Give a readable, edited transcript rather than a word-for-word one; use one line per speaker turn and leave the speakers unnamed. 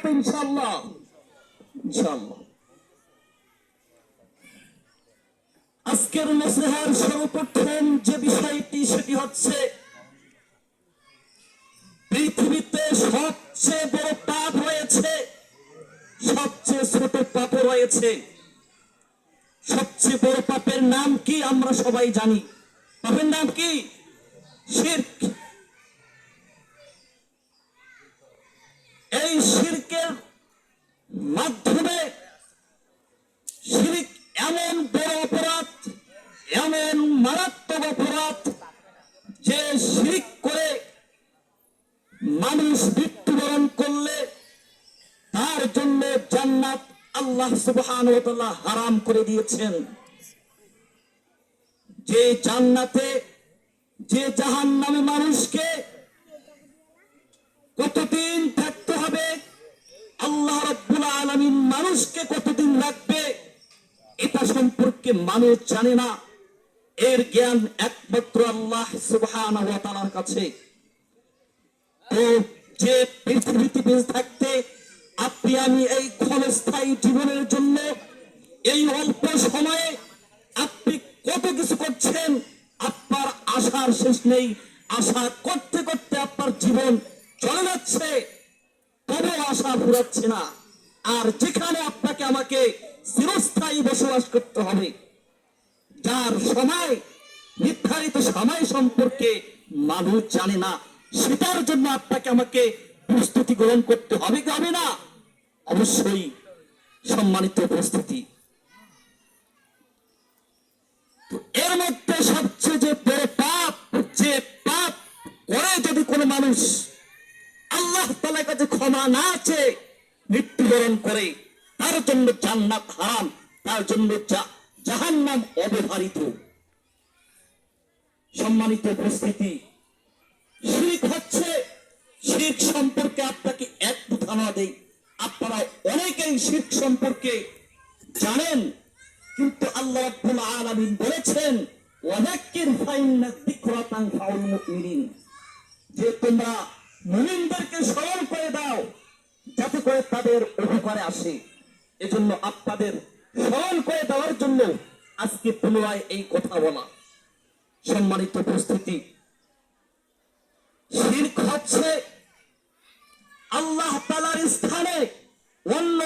তো ইনশাআল্লাহ? ইনশাআল্লাহ। আজকের নসিহার সর্বপ্রথম যে বিষয়টি সেটি হচ্ছে পৃথিবীতে সবচেয়ে বড় পাপ রয়েছে, সবচেয়ে ছোট পাপ রয়েছে। সবচেয়ে বড় পাপের নাম কি আমরা সবাই জানি। পাপের নাম কি? শিরক। এই শিরকের মাধ্যমে শিরক এমন বড় অপরাধ, এমন মারাত্মক অপরাধ যে শিরক করে মানুষ মৃত্যুবরণ করলে তার জন্য জান্নাত আল্লাহ সুবহানাহু ওয়া তাআলা হারাম করে দিয়েছেন। যে জান্নাতে, যে জাহান্নামে মানুষকে কতদিন থাকতে হবে, আল্লাহ রাব্বুল আলামিন মানুষকে কতদিন রাখবে এটা সম্পর্কে মানুষ জানে না। এর জ্ঞান একমাত্র আল্লাহ সুবহানাহু ওয়া তাআলার কাছে। তো যে পৃথিবীতে বেঁচে থাকতে আপনি আমি এই ক্ষণস্থায়ী জীবনের জন্য এই অল্প সময়ে আপনি কত কিছু করছেন, আপনার আশার শেষ নেই। আশা করতে করতে আপনার জীবন চলে যাচ্ছে, তবে আশা ফুরাচ্ছে না। আর যেখানে আপনাকে আমাকে চিরস্থায়ী বসবাস করতে হবে, যার সময় নির্ধারিত সময় সম্পর্কে মানুষ জানে না, সেটার জন্য আপনাকে আমাকে প্রস্তুতি গ্রহণ করতে হবে কি হবে না? অবশ্যই। সম্মানিত উপস্থিতি, এর মধ্যে সবচেয়ে যে বড় পাপ, যে পাপ করে যদি কোনো মানুষ আল্লাহ তাআলার কাছে ক্ষমা না চেয়ে মৃত্যুবরণ করে, তার জন্য জান্নাত হারাম, তার জন্য জাহান্নাম অবধারিত। সম্মানিত উপস্থিতি, শিরক হচ্ছে, শিরক সম্পর্কে আপনাকে একটু ধারণা দেই। আপনারা অনেকেই শিরক সম্পর্কে জানেন, কিন্তু আল্লাহ রাব্বুল আলামিন বলেছেন ওয়াযাক্কির ফাইন্না যিকরা তানফাউল মুমিনিন, যে তোমরা মুমিনদেরকে স্মরণ করে দাও যাতে করে তাদের উপকারে আসে। এজন্য আপনাদের স্মরণ করে দেওয়ার জন্য আজকে পুনরায় এই কথা বলা। সম্মানিত উপস্থিতি, শিরক হচ্ছে আল্লাহ তাআলার স্থানে অন্য